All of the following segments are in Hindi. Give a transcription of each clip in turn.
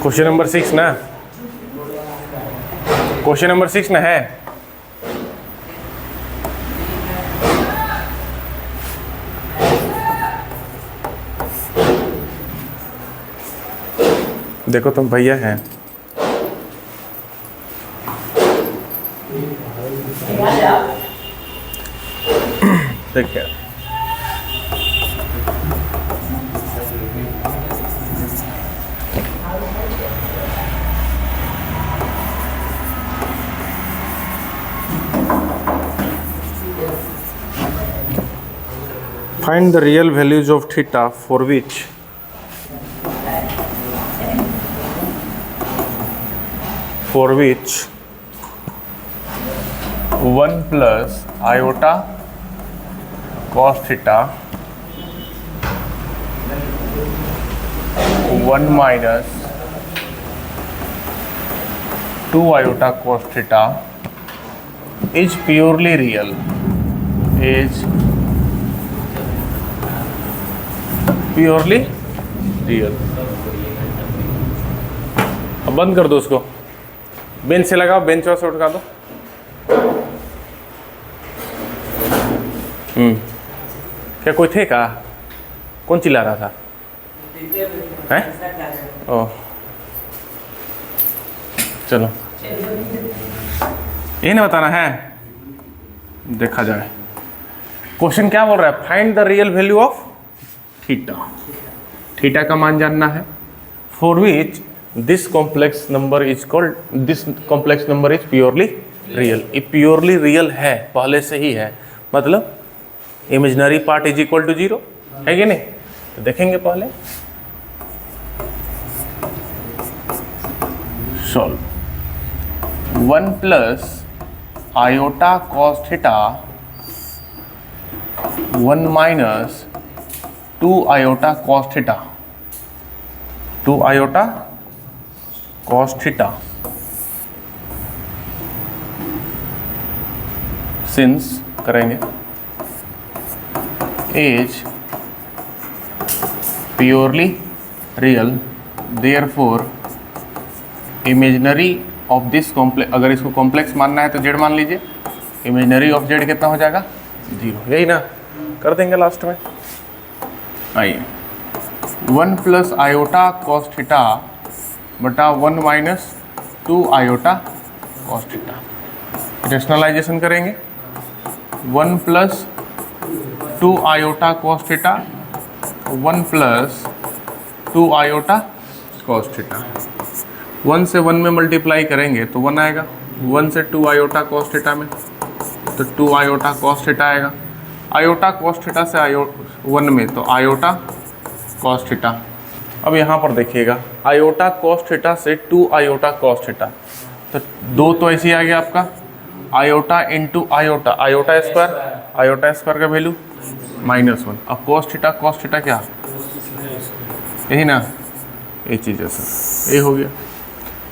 क्वेश्चन नंबर 6 ना, क्वेश्चन नंबर 6 ना है। देखो तुम भैया हैं, देखिए find the real values of theta for which for which 1 plus iota cos theta 1 minus 2 iota cos theta is purely real, is purely real। अब बंद कर दो उसको, बेंच से लगाओ, बेंच से उठा दो। क्या कोई थे का? कौन चिल्ला रहा था? हैं? ओह चलो, ये नहीं बताना है, देखा जाए। क्वेश्चन क्या बोल रहा है? Find the real value of theta. Theta का मान जानना है। For which this complex number is called, this complex number is purely real. ये प्योरली रियल है, पहले से ही है, मतलब imaginary part is equal to 0 है कि नहीं? तो देखेंगे पहले, solve 1 plus iota cos theta 1 minus 2 iota cos theta, 2 iota cos theta, since करेंगे is purely real, therefore imaginary of this complex, अगर इसको कॉम्प्लेक्स मानना है तो जेड मान लीजिए, इमेजिनरी ऑफ जेड कितना हो जाएगा? 0। यही ना, कर देंगे लास्ट में। आइए, 1 प्लस आयोटा कॉस थीटा बटा 1 minus 2 iota cos theta, rationalisation करेंगे। 1 plus 2 iota cos theta, 1 plus 2 iota cos theta, 1 से 1 में मल्टीप्लाई करेंगे तो 1 आएगा, 1 से 2 आयोटा कॉस थीटा में तो 2 आयोटा कॉस थीटा आएगा, आयोटा कॉस थीटा से 1 में तो आयोटा कॉस थीटा। अब यहाँ पर देखिएगा, आयोटा कॉस थीटा से 2 आयोटा कॉस थीटा, तो 2 तो ऐसे ही आ गया आपका, iota into iota, iota square का वैल्यू -1। अब कॉस थीटा क्या, यही ना, ये चीज़ है सर, ये हो गया।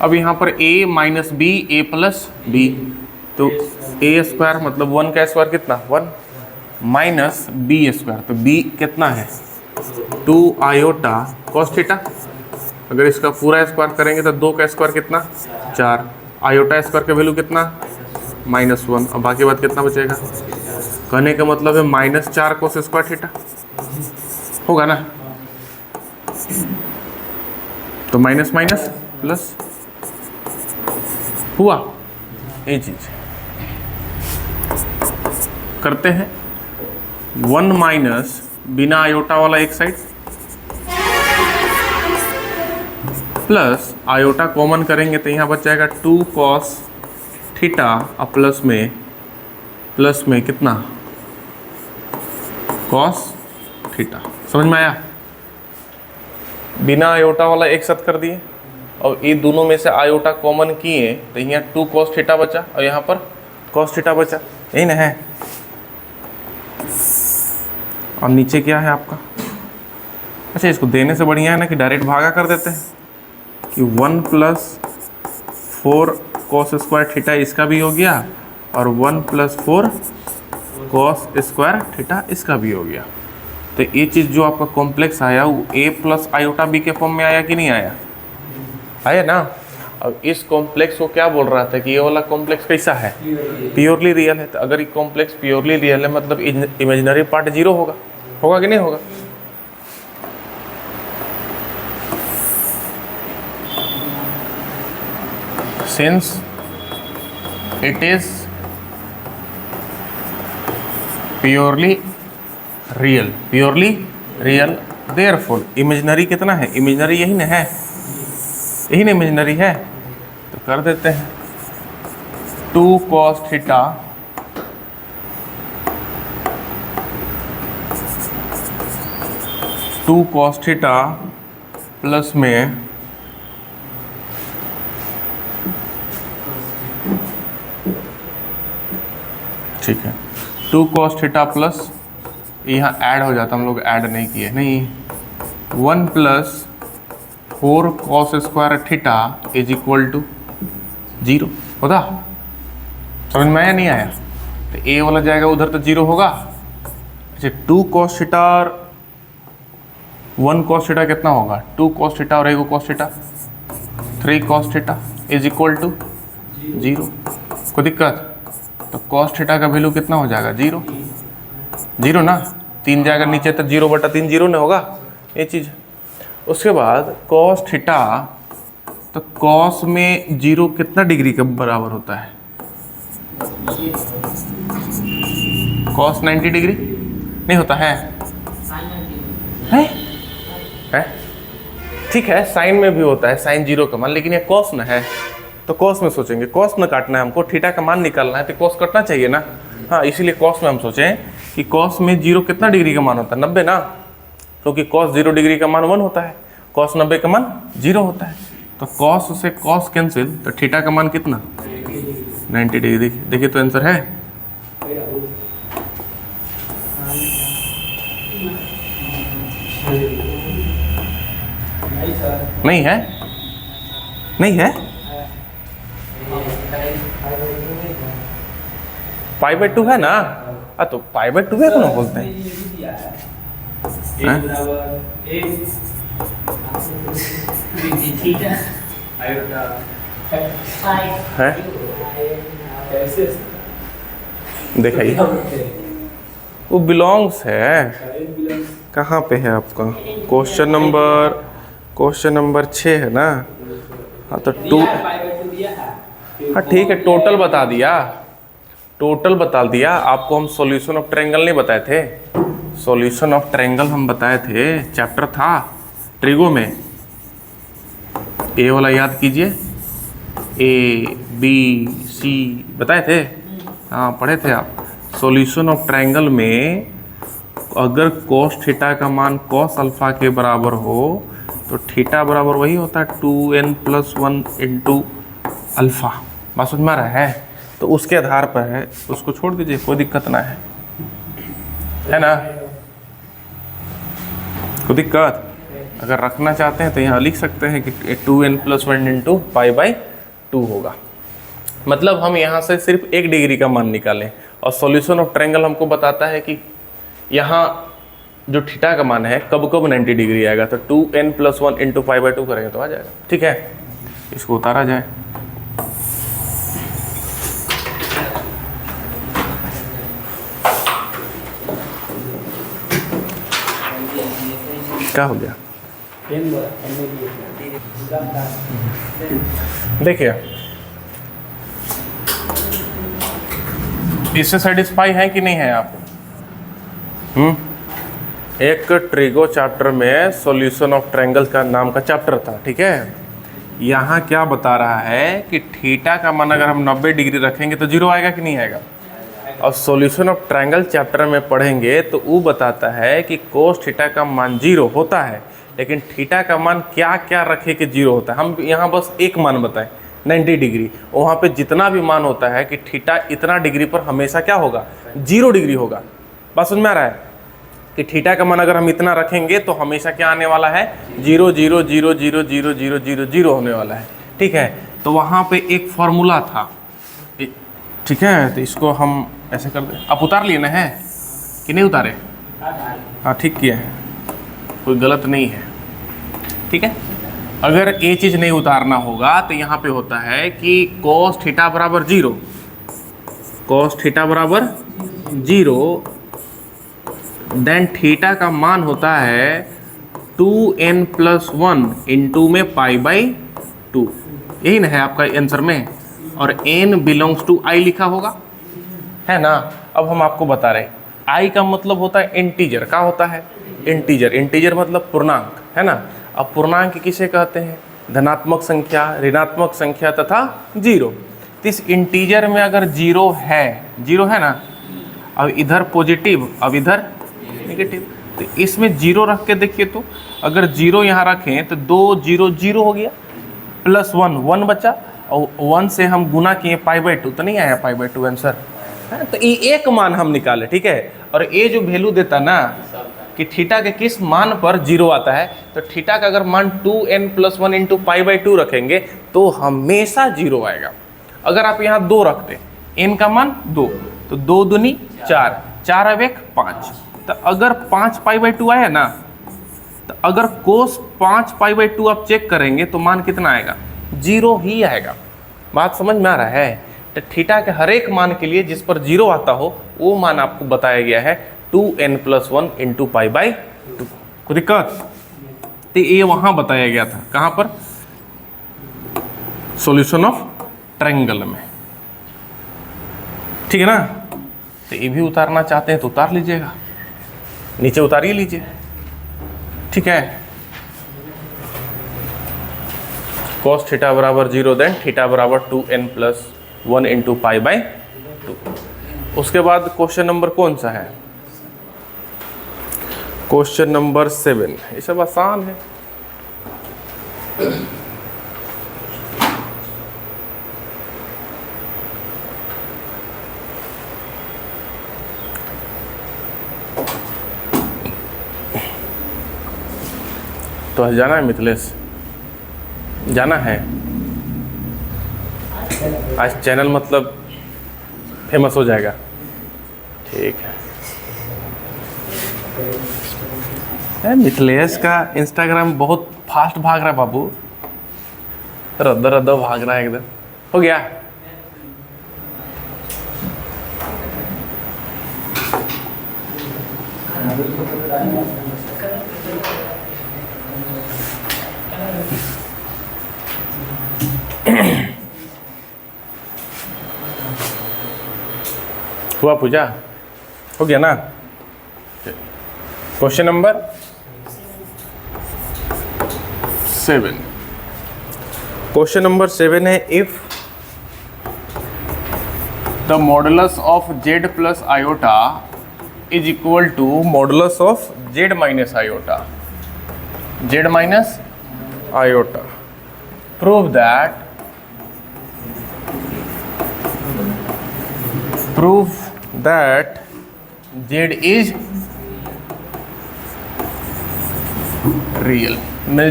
अब यहाँ पर a minus B, a plus B, तो a स्क्वायर मतलब 1 का स्क्वायर कितना 1 माइनस बी स्क्वायर, तो b कितना है 2 आयोटा कॉस थीटा। अगर इसका पूरा स्क्वायर करेंगे तो 2 का स्क्वायर कितना 4, आयोटा स्क्वायर का वैल्यू कितना -1, और बाकी बात कितना बचेगा, कहने का मतलब है -4 कोस स्क्वायर थीटा होगा ना, तो माइनस माइनस प्लस हुआ, ये चीज करते हैं। 1 माइनस बिना आयोटा वाला एक साइड, प्लस आयोटा कॉमन करेंगे तो यहाँ बच जाएगा 2 कॉस थीटा, और प्लस में कितना कॉस थीटा। समझ में आया? बिना आयोटा वाला एक साथ कर दिए, और ये दोनों में से आयोटा कॉमन किए तो यहाँ 2 कॉस थीटा बचा, और यहाँ पर कॉस थीटा बचा, यही ना है। और नीचे क्या है आपका, अच्छा इसको देने से बढ़िया है ना कि डायरेक्ट भागा कर देते हैं, कि 1 प्लस 4 कॉस स्क्वायर थीटा इसका भी हो गया, और 1 + 4 cos स्क्वायर थीटा इसका भी हो गया। तो ये चीज़ जो आपका कॉम्प्लेक्स आया वो a + i/b के फॉर्म में आया कि नहीं आया? आया ना। अब इस कॉम्प्लेक्स को क्या बोल रहा था कि ये वाला कॉम्प्लेक्स कैसा है? प्योरली रियल है। तो अगर ये कॉम्प्लेक्स प्योरली रियल है मतलब इमेजिनरी पार्ट 0 होगा। होगा कि नहीं होगा? Since it is purely real therefore imaginary कितना है? इमेजिनरी यही ना है, यही ना इमेजिनरी है। तो कर देते हैं 2 cos थीटा प्लस में ठीक है 2 cos थीटा प्लस यहाँ ऐड हो जाता, हम लोग ऐड नहीं किए, नहीं 1 + 4 cos square theta is equal to 0 होता। समझ में आया नहीं आया? तो ए वाला जाएगा उधर तो 0 होगा। अच्छा 2 cos थीटा और 1 cos थीटा कितना होगा? 2 cos थीटा और 1 cos theta 3 cos theta is equal to 0। कोई दिक्कत? तो cos थीटा का वैल्यू कितना हो जाएगा? 0 ना। 3 जाएगा नीचे तो 0/3 0 नहीं होगा ये चीज़। उसके बाद cos थीटा, तो cos में 0 कितना डिग्री के बराबर होता है? cos 90 डिग्री नहीं होता है? ठीक है साइन में भी होता है, साइन 0 का मान, लेकिन ये cos ना है तो cos में सोचेंगे। cos में काटना है हमको, थीटा का मान निकालना है तो cos कटना चाहिए ना। हाँ इसीलिए cos में हम सोचें कि cos में 0 कितना डिग्री का मान होता है? 90 ना, क्योंकि cos 0 डिग्री का मान 1 होता है, cos 90 का मान 0 होता है। तो cos से cos कैंसिल, तो थीटा का मान कितना? 90 डिग्री। देखिए तो आंसर है। नहीं है? नहीं है? π/2 है ना? तो π/2 है कौन बोलते हैं? दिखाइए वो बिलोंग्स है। कहाँ पे है आपका क्वेश्चन नंबर 6 है ना। हाँ तो 2, हाँ ठीक है टोटल बता दिया आपको। हम सॉल्यूशन ऑफ ट्रायंगल नहीं बताए थे? सॉल्यूशन ऑफ ट्रायंगल हम बताए थे, चैप्टर था ट्रिगो में। ए वाला याद कीजिए, ABC बताए थे, हाँ पढ़े थे आप। सॉल्यूशन ऑफ ट्रायंगल में अगर cos थीटा का मान cos अल्फा के बराबर हो तो थीटा बराबर वही होता है 2n + 1 × अल्फा। बात समझ में आ रहा है? तो उसके आधार पर है, उसको छोड़ दीजिए, कोई दिक्कत ना है ना। कोई दिक्कत? अगर रखना चाहते हैं तो यहाँ लिख सकते हैं कि 2n + 1 × π/2 होगा। मतलब हम यहाँ से सिर्फ 1 डिग्री का मान निकालें, और सॉल्यूशन ऑफ ट्रायंगल हमको बताता है कि यहाँ जो थीटा का मान है कब 90 डिग्री आएगा। तो 2n + 1 × π/2 करेंगे तो आ जाएगा। ठीक है, इसको उतारा जाए। क्या हो गया? देखिए इससे सेटिस्फाई है कि नहीं है आप? एक ट्रिगो चैप्टर में सॉल्यूशन ऑफ ट्रायंगल का नाम का चैप्टर था, ठीक है। यहाँ क्या बता रहा है कि थीटा का मान अगर हम 90 डिग्री रखेंगे तो 0 आएगा कि नहीं आएगा। और सॉल्यूशन ऑफ ट्रायंगल चैप्टर में पढ़ेंगे तो वो बताता है कि cos थीटा का मान 0 होता है, लेकिन थीटा का मान क्या क्या रखे कि 0 होता है। हम यहाँ बस एक मान बताएं 90 डिग्री, वहाँ पे जितना भी मान होता है कि थीटा इतना डिग्री पर हमेशा क्या होगा? 0 डिग्री होगा। बात समझ में आ रहा है कि थीटा का मान अगर हम इतना रखेंगे तो हमेशा क्या आने वाला है? 0 0 0 0 0 0 0 0 होने वाला है। ठीक है, तो वहाँ पे एक फॉर्मूला था, ठीक है, तो इसको हम ऐसे कर दें। आप उतार लिए ना है कि नहीं उतारे? हाँ ठीक किया है, कोई गलत नहीं है। ठीक है, अगर ये चीज़ नहीं उतारना होगा तो यहाँ पे होता है कि cos थीटा बराबर 0, cos थीटा बराबर 0, देन थीटा का मान होता है 2n+1 इंटू में π/2। यही ना है आपका आंसर में, और n बिलोंग्स टू i लिखा होगा, है ना। अब हम आपको बता रहे हैं i का मतलब होता है इंटीजर। का होता है? इंटीजर। इंटीजर मतलब पूर्णांक, है ना। अब पूर्णांक किसे कहते हैं? धनात्मक संख्या, ऋणात्मक संख्या तथा जीरो। तो इस इंटीजर में अगर जीरो है ना, अब इधर पॉजिटिव, अब इधर नेगेटिव, तो इसमें जीरो रख के देखिए, तो अगर जीरो यहाँ रखें तो 2 0 0 हो गया, +1 1 बचा, और 1 से हम गुना किए π/2, तो नहीं आया π/2 आंसर है। तो ये एक मान हम निकाले, ठीक है। और ये जो वैल्यू देता ना कि थीटा के किस मान पर जीरो आता है, तो थीटा का अगर मान 2n+1 इंटू π/2 रखेंगे तो हमेशा जीरो आएगा। अगर आप यहाँ 2 रखते, n का मान 2, तो 2 दूनी 4, 4 अब 1 5, तो अगर 5 π/2 आया ना, तो अगर cos 5 π/2 आप चेक करेंगे तो मान कितना आएगा? 0 ही आएगा। बात समझ में आ रहा है? तो थीटा के हर एक मान के लिए जिस पर 0 आता हो वो मान आपको बताया गया है 2n+1 इंटू π/2। कोई दिक्कत? तो ये वहाँ बताया गया था, कहाँ पर? सॉल्यूशन ऑफ ट्रायंगल में, ठीक है ना। तो ये भी उतारना चाहते हैं तो उतार लीजिएगा, नीचे उतारिए लीजिए, ठीक है। cos थीटा बराबर 0, देन थीटा बराबर 2n+1 इंटू π/2। उसके बाद क्वेश्चन नंबर कौन सा है? Question number 7। ये सब आसान है। तो जाना है मिथिलेश, जाना है आज। चैनल मतलब फेमस हो जाएगा, ठीक है। मिथिलेश का इंस्टाग्राम बहुत फास्ट भाग रहा है बाबू, रद्दा रद्दा भाग रहा है एकदम। हो गया? हुआ पूजा? हो गया ना? Question number 7। क्वेश्चन नंबर 7 है, if the modulus of z plus iota is equal to modulus of z minus iota, z minus iota, prove that z is real.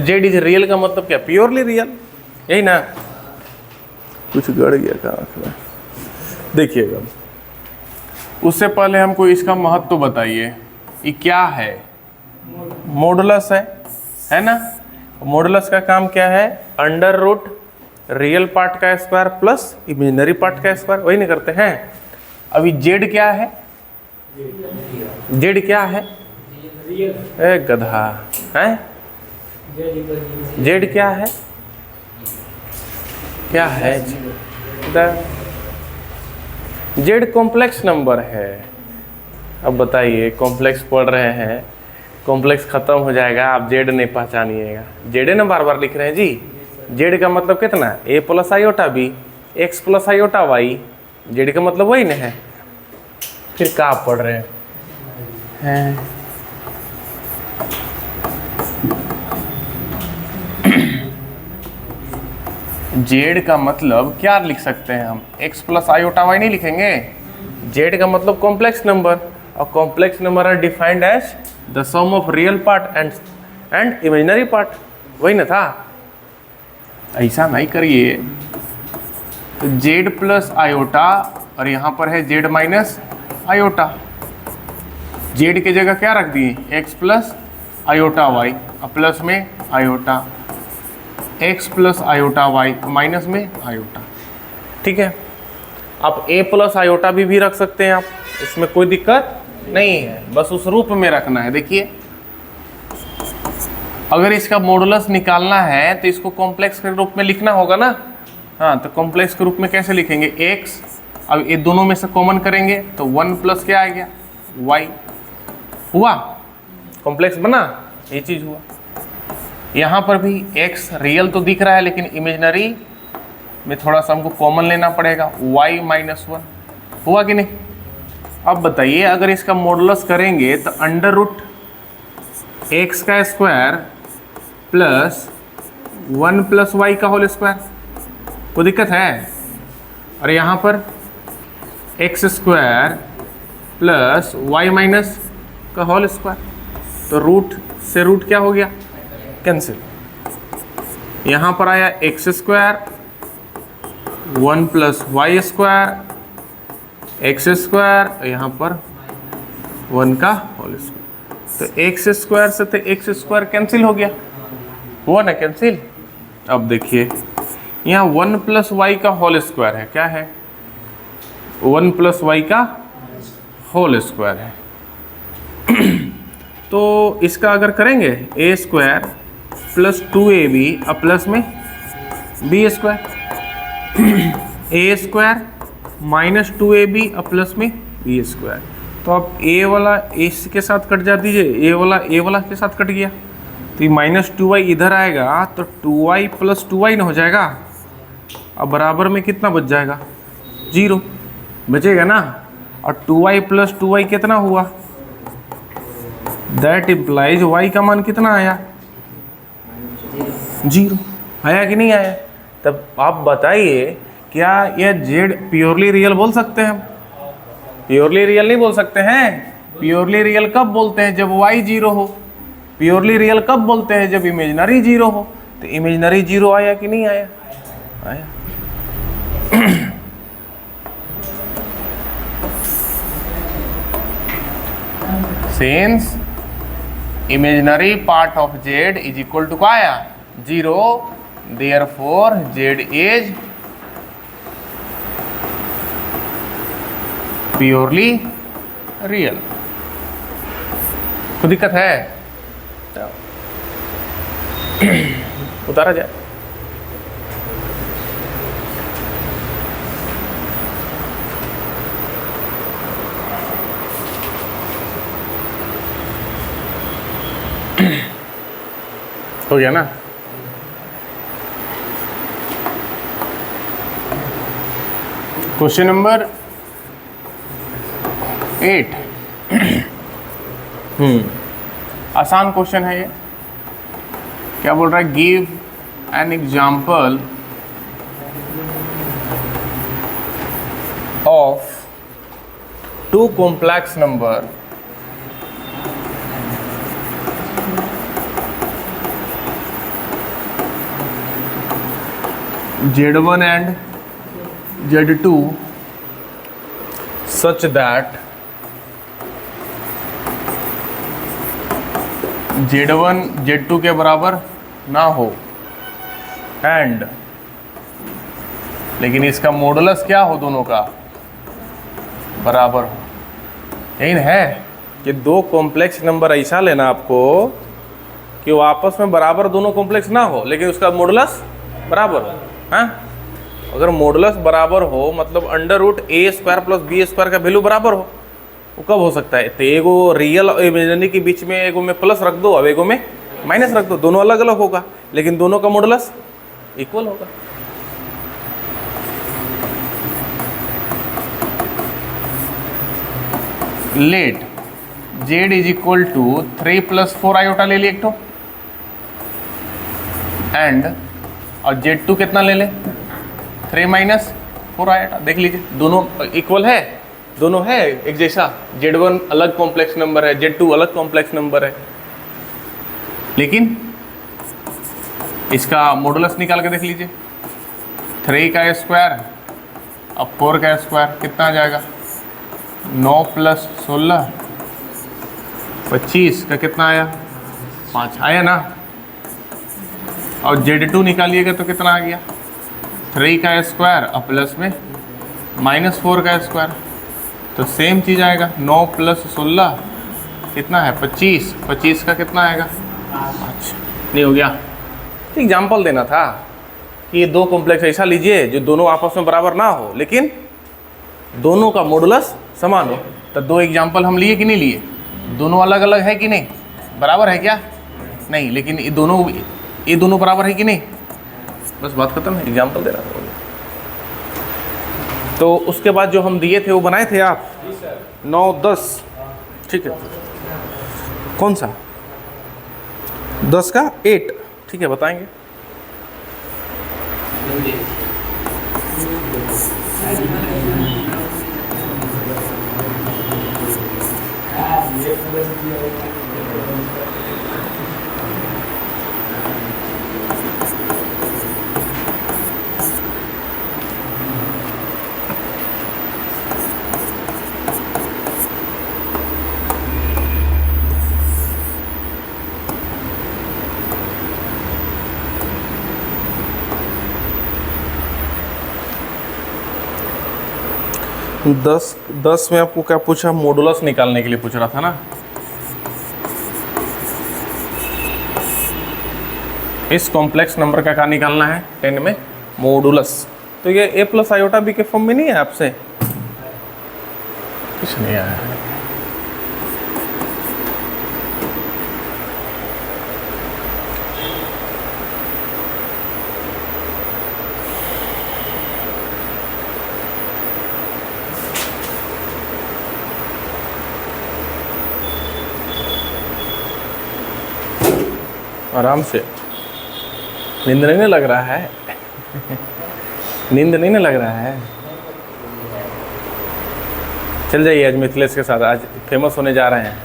z is real का मतलब क्या? प्योरली रियल, यही ना। कुछ गड़ गया का? देखिएगा, उससे पहले हमको इसका महत्व बताइए। ये क्या है? मॉडुलस है ना। मॉडुलस का काम क्या है? अंडर रूट रियल पार्ट का स्क्वायर प्लस इमेजिनरी पार्ट का स्क्वायर, वही नहीं करते हैं। अभी z क्या है? z क्या है? ए गधा है। z क्या है? क्या है? z कॉम्प्लेक्स नंबर है। अब बताइए, कॉम्प्लेक्स पढ़ रहे हैं, कॉम्प्लेक्स खत्म हो जाएगा, आप z नहीं पहचानिएगा। z ना बार बार लिख रहे हैं जी। z का मतलब कितना? a plus iota b, x plus iota y। z का मतलब वही ना है। फिर क्या पढ़ रहे हैं? जेड का मतलब क्या लिख सकते हैं हम? x प्लस आयोटा वाई नहीं लिखेंगे। जेड का मतलब कॉम्प्लेक्स नंबर, और complex number are defined as the sum of real part and imaginary part, वही ना था। ऐसा नहीं करिए। तो जेड प्लस आयोटा और यहाँ पर है जेड माइनस आयोटा। जेड की जगह क्या रख दिए, एक्स प्लस आयोटा वाई, और प्लस में iota X plus iota Y, minus में आयोटा। ठीक है, आप ए प्लस आयोटा भी रख सकते हैं आप, इसमें कोई दिक्कत नहीं है, बस उस रूप में रखना है। देखिए अगर इसका मॉडुलस निकालना है तो इसको कॉम्प्लेक्स के रूप में लिखना होगा ना। हाँ, तो कॉम्प्लेक्स के रूप में कैसे लिखेंगे, एक्स, अब ये दोनों में से कॉमन करेंगे तो 1 प्लस क्या आ गया, वाई। हुआ, कॉम्प्लेक्स बना, ये चीज़ हुआ। यहाँ पर भी x रियल तो दिख रहा है लेकिन इमेजनरी में थोड़ा सा हमको कॉमन लेना पड़ेगा, y माइनस 1। हुआ कि नहीं। अब बताइए अगर इसका मॉडुलस करेंगे तो अंडर रूट एक्स का स्क्वायर प्लस 1 प्लस वाई का होल स्क्वायर, कोई दिक्कत है। और यहाँ पर X square plus Y minus का होल स्क्वायर, तो रूट से रूट क्या हो गया, कैंसिल। यहाँ पर आया X square 1 plus Y square X square, यहाँ पर 1 का होल स्क्वायर, तो एक्स स्क्वायर से तो एक्स स्क्वायर कैंसिल हो गया, हुआ ना कैंसिल। अब देखिए यहाँ 1 प्लस वाई का होल स्क्वायर है, क्या है, 1 प्लस वाई का होल स्क्वायर है। तो इसका अगर करेंगे ए स्क्वायर प्लस 2ab अब प्लस में बी स्क्वायर, ए स्क्वायर माइनस 2ab अब प्लस में बी स्क्वायर। तो अब ए वाला इसके साथ कट जा दीजिए, ए वाला के साथ कट गया, तो ये माइनस 2y इधर आएगा तो 2y प्लस 2y ना हो जाएगा। अब बराबर में कितना बच जाएगा, 0 बचेगा ना। और 2y प्लस 2y कितना हुआ, दैट इम्प्लाइज y का मान कितना आया, 0 आया कि नहीं आया। तब आप बताइए क्या यह z प्योरली रियल बोल सकते हैं हम, प्योरली रियल नहीं बोल सकते हैं। प्योरली रियल कब बोलते हैं, जब y 0 हो। प्योरली रियल कब बोलते हैं, जब इमेजिनरी 0 हो। तो इमेजिनरी 0 आया कि नहीं आया, आया। Since imaginary part of z is equal to क्या आया, 0, therefore z is purely real। कोई दिक्कत है, उतारा जाए। हो गया ना। क्वेश्चन नंबर 8 आसान क्वेश्चन है ये। क्या बोल रहा है, give an example of 2 complex number Z1 and Z2 such that Z1 Z2 के बराबर ना हो एंड, लेकिन इसका मॉडुलस क्या हो, दोनों का बराबर हो। यही है कि 2 कॉम्प्लेक्स नंबर ऐसा लेना आपको कि वो आपस में बराबर दोनों कॉम्प्लेक्स ना हो लेकिन उसका मॉडुलस बराबर हो। हाँ, अगर मॉडुलस बराबर हो मतलब अंडर रूट ए स्क्वायर प्लस बी स्क्वायर का वैल्यू बराबर हो, वो कब हो सकता है, तो एगो रियल और इमेजिनरी के बीच में एगो में प्लस रख दो, अब एगो में माइनस रख दो, दोनों अलग अलग होगा लेकिन दोनों का मॉडुलस इक्वल होगा। Let z is equal to 3 plus 4 iota ले लिए एक तो, एंड और Z2 कितना ले ले, 3 माइनस 4 आयोटा। देख लीजिए दोनों इक्वल है, दोनों है एक जैसा। Z1 अलग कॉम्प्लेक्स नंबर है, Z2 अलग कॉम्प्लेक्स नंबर है, लेकिन इसका मॉडुलस निकाल के देख लीजिए। 3 का स्क्वायर अब 4 का स्क्वायर कितना आ जाएगा, 9 + 16 25 का कितना आया, 5 आया ना। और Z2 निकालिएगा तो कितना आ गया, 3 का स्क्वायर और प्लस में -4 का स्क्वायर, तो सेम चीज़ आएगा। 9 + 16 कितना है, 25, 25 का कितना आएगा, 5। नहीं हो गया। तो एग्जाम्पल देना था कि ये दो कॉम्प्लेक्स ऐसा लीजिए जो दोनों आपस में बराबर ना हो लेकिन दोनों का मॉडुलस समान हो। तो दो एग्जाम्पल हम लिए कि नहीं लिए, दोनों अलग अलग है कि नहीं, बराबर है क्या, नहीं, लेकिन ये दोनों बराबर है कि नहीं, बस बात खत्म है, एग्जाम्पल दे रहा था। तो उसके बाद जो हम दिए थे वो बनाए थे आप, 9 10, ठीक है, कौन सा 10 का 8, ठीक है, बताएंगे। दस में आपको क्या पूछा, मॉडुलस निकालने के लिए पूछ रहा था ना। इस कॉम्प्लेक्स नंबर का क्या निकालना है 10 में, मॉडुलस। तो ये a + आयोटा b के फॉर्म में नहीं है, आपसे कुछ नहीं आया है। आराम से, नींद नहीं लग रहा है नींद नहीं लग रहा है। चल जाइए आज मिथिलेश के साथ, आज फेमस होने जा रहे हैं।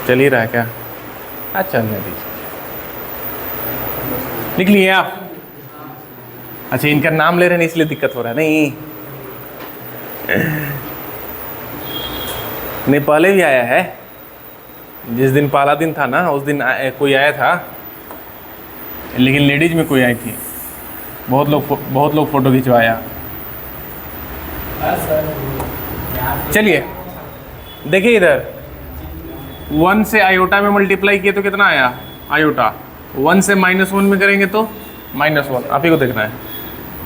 चल ही रहा है क्या, अच्छा चलने दीजिए। निकलिए आप, अच्छा इनका नाम ले रहे हैं इसलिए दिक्कत हो रहा है, नहीं नहीं पहले भी आया है, जिस दिन पहला दिन था ना उस दिन कोई आया था, लेकिन लेडीज में कोई आई थी, बहुत लोग फोटो खिंचवाया। चलिए देखिए इधर, 1 से आयोटा में मल्टीप्लाई किए तो कितना आया, आयोटा। 1 से -1 में करेंगे तो -1, आप ही को देखना है।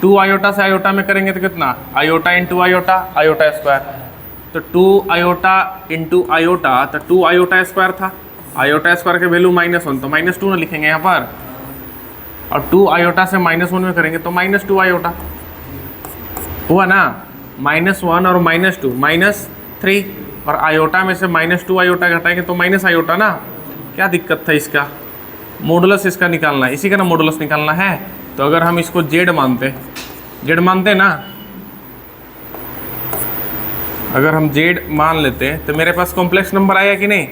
2 आयोटा से आयोटा में करेंगे तो कितना, iota into iota, iota square. तो 2 आयोटा इंटू आयोटा, तो 2 आयोटा स्क्वायर था, आयोटा स्क्वायर के वैल्यू -1, तो -2 ना लिखेंगे यहाँ पर। और 2 आयोटा से -1 में करेंगे तो -2 आयोटा हुआ ना, -1 और -2 -3, और आयोटा में से -2 आयोटा घटाएंगे तो माइनस आयोटा ना। क्या दिक्कत था इसका, मॉडुलस इसका निकालना है, इसी का ना मॉडुलस निकालना है। तो अगर हम इसको जेड मानते ना, अगर हम जेड मान लेते तो मेरे पास कॉम्प्लेक्स नंबर आया कि नहीं,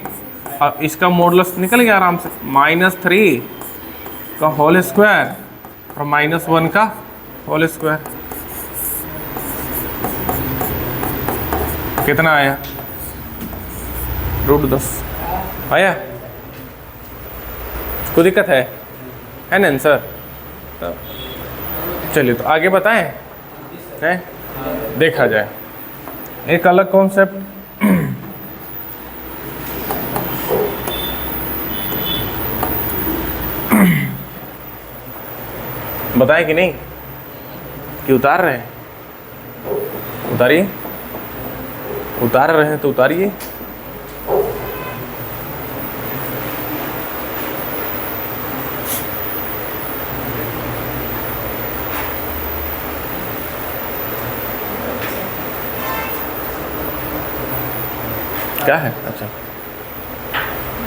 और इसका मॉडुलस निकल गया आराम से, -3 का होल स्क्वायर और -1 का होल स्क्वायर। कितना आया, √10 आया। कोई दिक्कत है ना आंसर। तो चलिए तो आगे बताएं, है देखा जाए एक अलग कॉन्सेप्ट। बताएं कि नहीं, कि उतार रहे हैं, उतारिए, उतार रहे हैं तो उतारिए। क्या है, अच्छा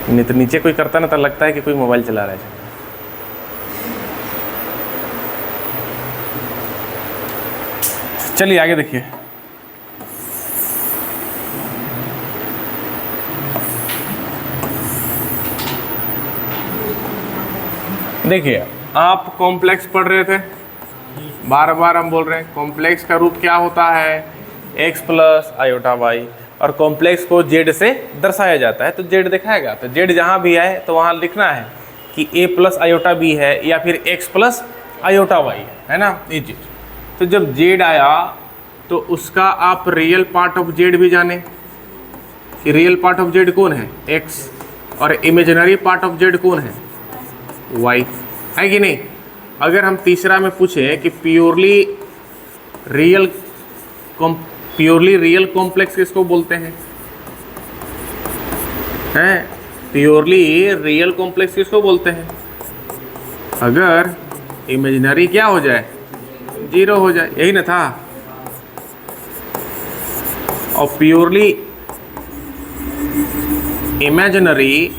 नहीं तो नीचे कोई करता ना तो लगता है कि कोई मोबाइल चला रहा है। चलिए आगे देखिए, देखिए आप कॉम्प्लेक्स पढ़ रहे थे, बार बार हम बोल रहे हैं कॉम्प्लेक्स का रूप क्या होता है, x प्लस आयोटा वाई, और कॉम्प्लेक्स को z से दर्शाया जाता है। तो z दिखाएगा, तो z जहाँ भी आए तो वहाँ लिखना है कि a प्लस आयोटा b है या फिर x प्लस आयोटा वाई है ना, ये चीज़। तो जब z आया तो उसका आप रियल पार्ट ऑफ z भी जाने कि रियल पार्ट ऑफ z कौन है, x, और इमेजिनरी पार्ट ऑफ z कौन है, y, है कि नहीं। अगर हम तीसरा में पूछे कि प्योरली रियल कॉम्प्लेक्स किसको बोलते हैं, प्योरली रियल कॉम्प्लेक्स किसको बोलते हैं, अगर इमेजिनरी क्या हो जाए, 0 हो जाए, यही ना था। और प्योरली इमेजिनरी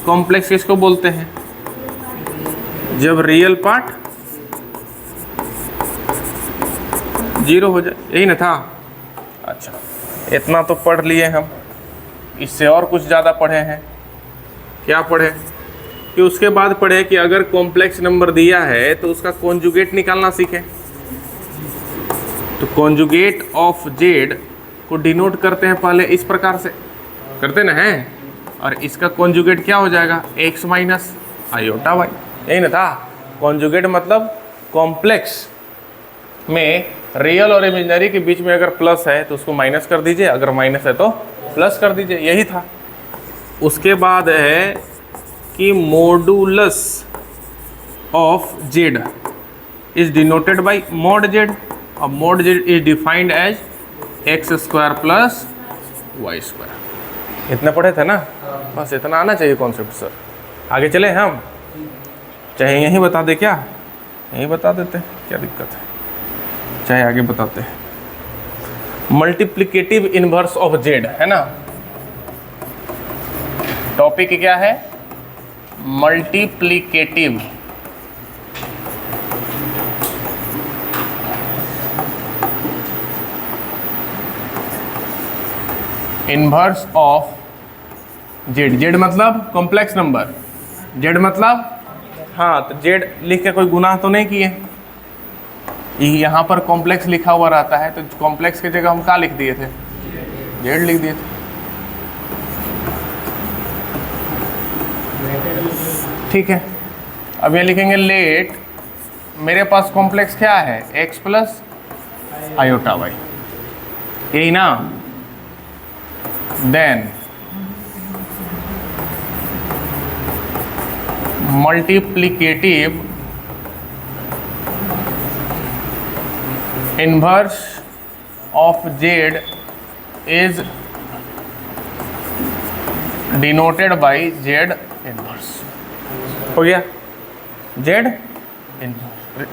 कॉम्प्लेक्स किसको बोलते हैं, जब रियल पार्ट 0 हो जाए, यही ना था। अच्छा, इतना तो पढ़ लिए हम, इससे और कुछ ज़्यादा पढ़े हैं। क्या पढ़े कि उसके बाद पढ़े कि अगर कॉम्प्लेक्स नंबर दिया है तो उसका कॉन्जुगेट निकालना सीखें। तो कॉन्जुगेट ऑफ जेड को डिनोट करते हैं पहले इस प्रकार से, करते ना हैं, और इसका कॉन्जुगेट क्या हो जाएगा, x माइनस आयोटा वाई, यही ना था। कॉन्जुगेट मतलब कॉम्प्लेक्स में रियल और इमेजिनरी के बीच में अगर प्लस है तो उसको माइनस कर दीजिए, अगर माइनस है तो प्लस कर दीजिए, यही था। उसके बाद है कि modulus of Z is denoted by mod Z, और mod Z is defined as x square plus Y square. इतना पढ़े थे ना, बस इतना आना चाहिए कॉन्सेप्ट सर। आगे चले हम, चाहे यहीं बता दे, क्या यहीं बता देते, क्या दिक्कत है, चाहे आगे बताते हैं। मल्टीप्लिकेटिव इनवर्स ऑफ जेड है ना, टॉपिक क्या है, multiplicative inverse of Z. Z मतलब कॉम्प्लेक्स नंबर, जेड मतलब, हाँ तो जेड लिख के कोई गुनाह तो नहीं किए, यहाँ पर कॉम्प्लेक्स लिखा हुआ रहता है तो कॉम्प्लेक्स की जगह हम क्या लिख दिए थे, जेड लिख दिए थे। ठीक है, अब ये लिखेंगे लेट, मेरे पास कॉम्प्लेक्स क्या है, x प्लस आयोटा वाई, यही ना। Then multiplicative inverse of Z is denoted by Z inverse. हो गया, जेड इनवर्स।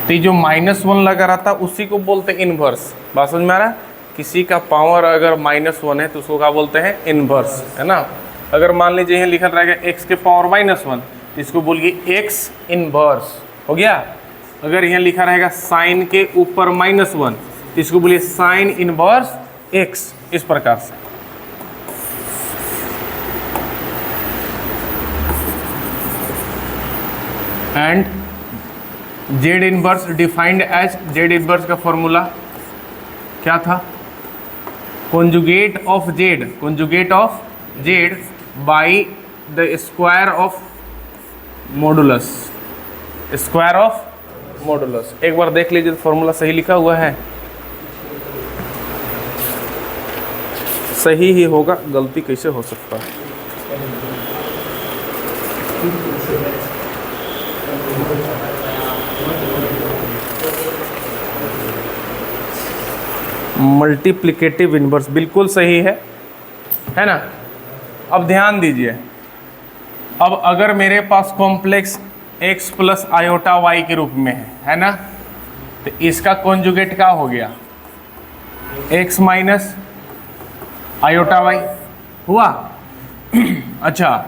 तो जो -1 लगा रहता उसी को बोलते हैं इनवर्स। बात समझ में आ रहा है, किसी का पावर अगर -1 है तो उसको क्या बोलते हैं, इनवर्स, है ना। अगर मान लीजिए यहाँ लिखा रहेगा x के पावर -1 तो इसको बोलिए x इनवर्स, हो गया। अगर यहाँ लिखा रहेगा साइन के ऊपर -1 तो इसको बोलिए साइन इनवर्स x, इस प्रकार से। And Z inverse defined as, Z inverse का फॉर्मूला क्या था, conjugate of z by the square of modulus, square of modulus। एक बार देख लीजिए फॉर्मूला सही लिखा हुआ है, सही ही होगा, गलती कैसे हो सकता है। मल्टीप्लिकेटिव इनवर्स बिल्कुल सही है ना। अब ध्यान दीजिए, अब अगर मेरे पास complex x plus iota y के रूप में है ना, तो इसका कॉन्जुगेट क्या हो गया, x माइनस आयोटा वाई हुआ। अच्छा,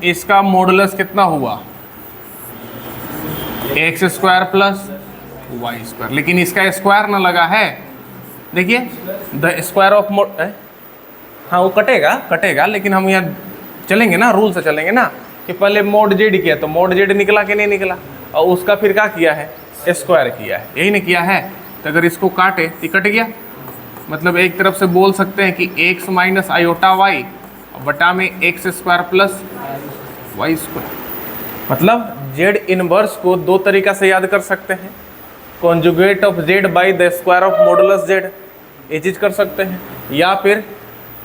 इसका मॉडुलस कितना हुआ, X square plus Y square, लेकिन इसका स्क्वायर ना लगा है। देखिए द स्क्वायर ऑफ मोड, हाँ वो कटेगा लेकिन हम यहाँ चलेंगे ना, रूल से चलेंगे ना कि पहले मोड जेड किया तो मोड जेड निकला कि नहीं निकला, और उसका फिर क्या किया है, स्क्वायर किया है, यही नहीं किया है। तो अगर इसको काटे तो कट गया, मतलब एक तरफ से बोल सकते हैं कि x माइनस आयोटा वाई बटा में X square plus Y square. मतलब जेड इनवर्स को दो तरीका से याद कर सकते हैं, conjugate of Z by the square of modulus Z, ये चीज़ कर सकते हैं, या फिर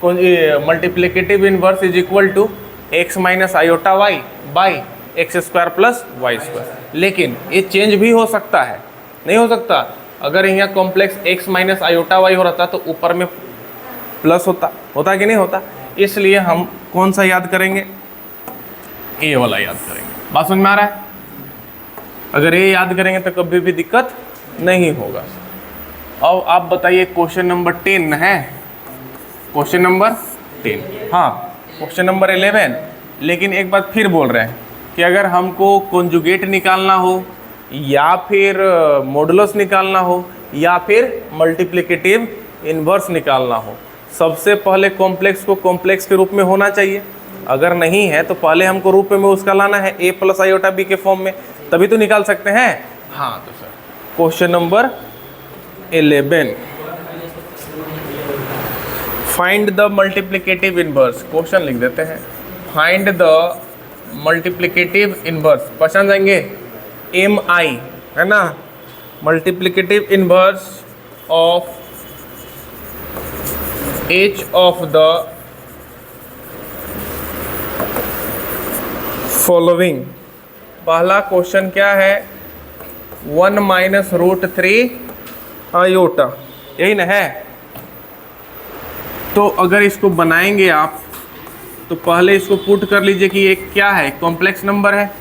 multiplicative inverse is equal to X minus iota Y by X square plus Y square. लेकिन ये चेंज भी हो सकता है, नहीं हो सकता? अगर यहाँ complex X minus iota Y हो रहा तो ऊपर में प्लस होता कि नहीं होता? इसलिए हम कौन सा याद करेंगे, ए वाला याद करेंगे। बात समझ में आ रहा है? अगर ये याद करेंगे तो कभी भी दिक्कत नहीं होगा। अब आप बताइए क्वेश्चन नंबर 10 है, क्वेश्चन नंबर 10, हाँ क्वेश्चन नंबर 11। लेकिन एक बात फिर बोल रहे हैं कि अगर हमको कॉन्जुगेट निकालना हो या फिर मॉडुलस निकालना हो या फिर मल्टीप्लिकेटिव इनवर्स निकालना हो, सबसे पहले कॉम्प्लेक्स को कॉम्प्लेक्स के रूप में होना चाहिए। अगर नहीं है तो पहले हमको रूप में उसका लाना है a प्लस आयोटा b के फॉर्म में, तभी तो निकाल सकते हैं। हाँ तो sir question number 11, find the multiplicative inverse. Question लिख देते हैं, फाइंड द मल्टीप्लिकेटिव इनवर्स, पहचान जाएंगे MI है ना, multiplicative inverse of H of the following. पहला क्वेश्चन क्या है, 1 माइनस रूट 3 आयोटा, यही ना है। तो अगर इसको बनाएंगे आप तो पहले इसको पुट कर लीजिए कि ये क्या है, कॉम्प्लेक्स नंबर है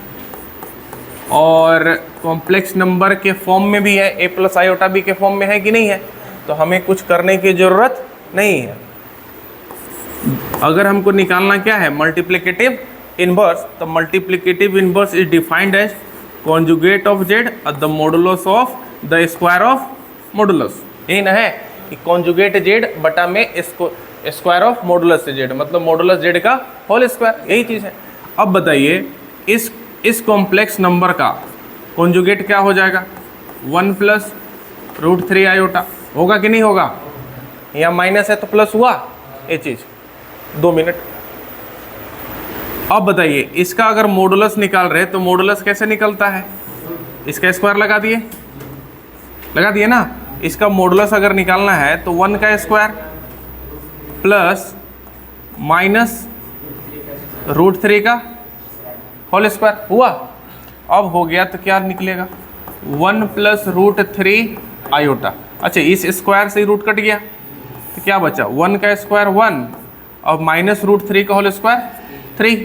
और कॉम्प्लेक्स नंबर के फॉर्म में भी है, a प्लस आयोटा b के फॉर्म में है कि नहीं है, तो हमें कुछ करने की ज़रूरत नहीं है। अगर हमको निकालना क्या है, मल्टीप्लिकेटिव इनवर्स, तो multiplicative inverse is defined as conjugate of Z the modulus of the square of modulus. यही ना है कि कॉन्जुगेट जेड बटा में इसको स्क्वायर ऑफ मॉडुलस जेड, मतलब मॉडुलस जेड का होल स्क्वायर, यही चीज़ है। अब बताइए इस कॉम्प्लेक्स नंबर का कॉन्जुगेट क्या हो जाएगा, 1 प्लस रूट 3 आयोटा, होगा कि नहीं होगा? यहाँ माइनस है तो प्लस हुआ, ये चीज़ 2 मिनट। अब बताइए इसका अगर मॉडुलस निकाल रहे तो मॉडुलस कैसे निकलता है, इसका स्क्वायर लगा दिए ना। इसका मॉडुलस अगर निकालना है तो 1 का स्क्वायर प्लस माइनस रूट 3 का होल स्क्वायर हुआ। अब हो गया तो क्या निकलेगा, 1 प्लस रूट 3 आयोटा। अच्छा इस स्क्वायर से ही रूट कट गया तो क्या बचा, 1 का स्क्वायर 1 और माइनस रूट 3 का होल स्क्वायर 3,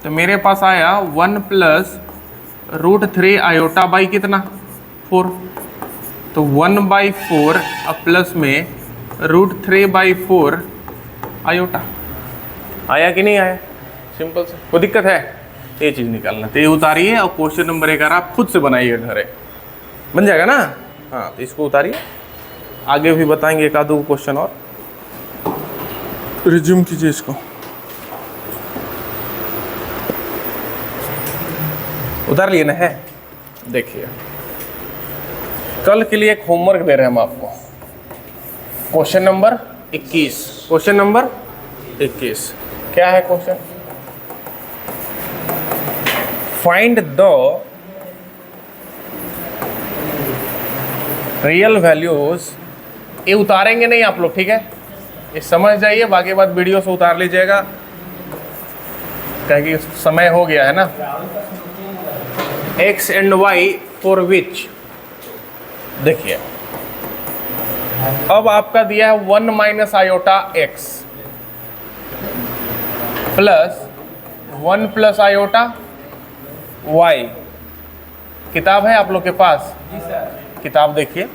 तो मेरे पास आया 1 प्लस रूट 3 आयोटा बाई कितना, 4, तो 1/4 अब प्लस में रूट 3/4 आयोटा। आया कि नहीं आया, सिंपल से, कोई दिक्कत है? ये चीज़ निकालना, तो ये उतारिए और क्वेश्चन नंबर 11 आप खुद से बनाइए घरे, बन जाएगा ना। हाँ तो इसको उतारिए, आगे भी बताएंगे एक आधो क्वेश्चन और। रिज्यूम कीजिए इसको, उतार लिए ना है। देखिए कल के लिए एक होमवर्क दे रहे हैं हम आपको, क्वेश्चन नंबर 21, क्वेश्चन नंबर 21 क्या है question, find the real values. ये उतारेंगे नहीं आप लोग, ठीक है, ये समझ जाइए, बाकी बात वीडियो से उतार लीजिएगा, क्योंकि समय हो गया है ना। x and y for which, देखिए अब आपका दिया है 1 minus iota x plus 1 plus iota y। किताब है आप लोग के पास? किताब देखिए,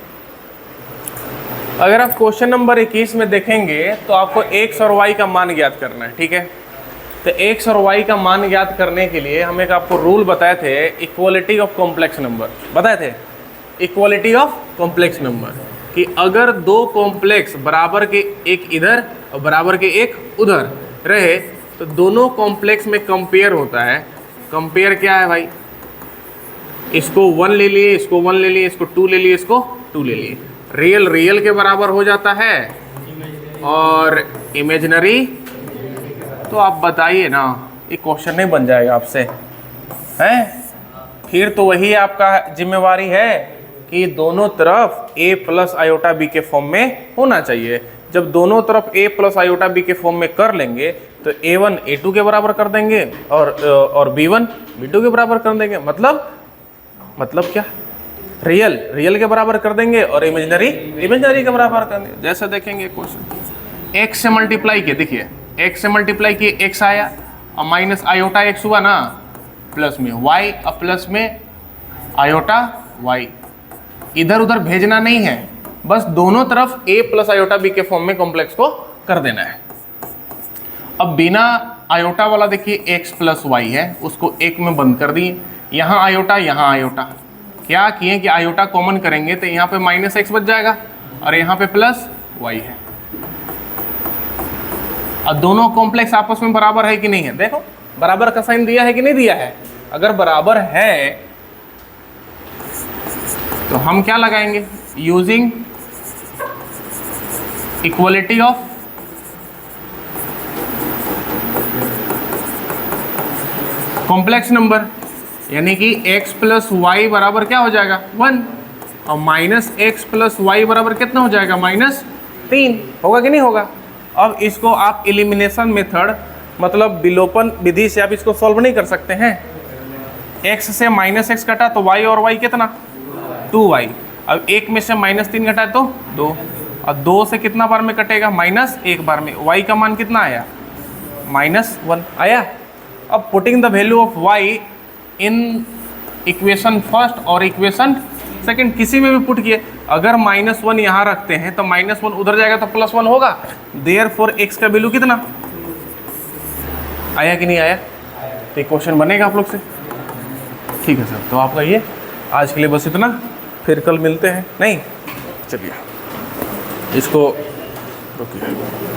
अगर आप क्वेश्चन नंबर 21 में देखेंगे तो आपको x और y का मान ज्ञात करना है, ठीक है। तो x और y का मान ज्ञात करने के लिए हम एक आपको रूल बताए थे, इक्वलिटी ऑफ कॉम्प्लेक्स नंबर बताए थे, इक्वलिटी ऑफ कॉम्प्लेक्स नंबर, कि अगर दो कॉम्प्लेक्स बराबर के एक इधर और बराबर के एक उधर रहे तो दोनों कॉम्प्लेक्स में कंपेयर होता है। कंपेयर क्या है भाई, इसको 1 ले लिए, इसको 1 ले लिए, इसको 2 ले लिए, इसको 2 ले लिए। रियल रियल के बराबर हो जाता है और इमेजिनरी, तो आप बताइए ना, ये क्वेश्चन नहीं बन जाएगा आपसे हैं? फिर तो वही आपका जिम्मेवारी है कि दोनों तरफ a प्लस आयोटा बी के फॉर्म में होना चाहिए। जब दोनों तरफ a प्लस आयोटा बी के फॉर्म में कर लेंगे तो a1 a2 के बराबर कर देंगे और b1 b2 के बराबर कर देंगे। मतलब क्या, रियल रियल के बराबर कर देंगे और इमेजिनरी इमेजिनरी के बराबर कर देंगे। जैसे देखेंगे क्वेश्चन, x से मल्टीप्लाई किए, देखिए x से मल्टीप्लाई किए x आया और माइनस आयोटा x हुआ ना, प्लस में y और प्लस में आयोटा y। इधर उधर भेजना नहीं है, बस दोनों तरफ a प्लस आयोटा b के फॉर्म में कॉम्प्लेक्स को कर देना है। अब बिना आयोटा वाला देखिए x प्लस वाई है, उसको एक में बंद कर दिए। यहाँ आयोटा यहाँ आयोटा, क्या किए कि आयोटा कॉमन करेंगे तो यहाँ पे माइनस एक्स बच जाएगा और यहाँ पे प्लस वाई है। अब दोनों कॉम्प्लेक्स आपस में बराबर है कि नहीं है, देखो बराबर का साइन दिया है कि नहीं दिया है। अगर बराबर है तो हम क्या लगाएंगे, using equality of complex number, यानी कि x प्लस वाई बराबर क्या हो जाएगा 1 और माइनस एक्स प्लस वाई बराबर कितना हो जाएगा -3, होगा कि नहीं होगा। अब इसको आप एलिमिनेशन मेथड मतलब विलोपन विधि से आप इसको सॉल्व नहीं कर सकते हैं। x से -x कटा तो y और y कितना 2y। अब 1 में से -3 घटा तो 2 और 2 से कितना बार में कटेगा -1 बार में। y का मान कितना आया -1 आया। अब putting the value of y in equation first और इक्वेशन सेकंड किसी में भी पुट किए, अगर -1 यहाँ रखते हैं तो -1 उधर जाएगा तो +1 होगा। देयरफॉर x का वैल्यू कितना आया कि नहीं आया, तो क्वेश्चन बनेगा आप लोग से। ठीक है सर, तो आपका ये आज के लिए बस इतना, फिर कल मिलते हैं। नहीं चलिए इसको रुकिए।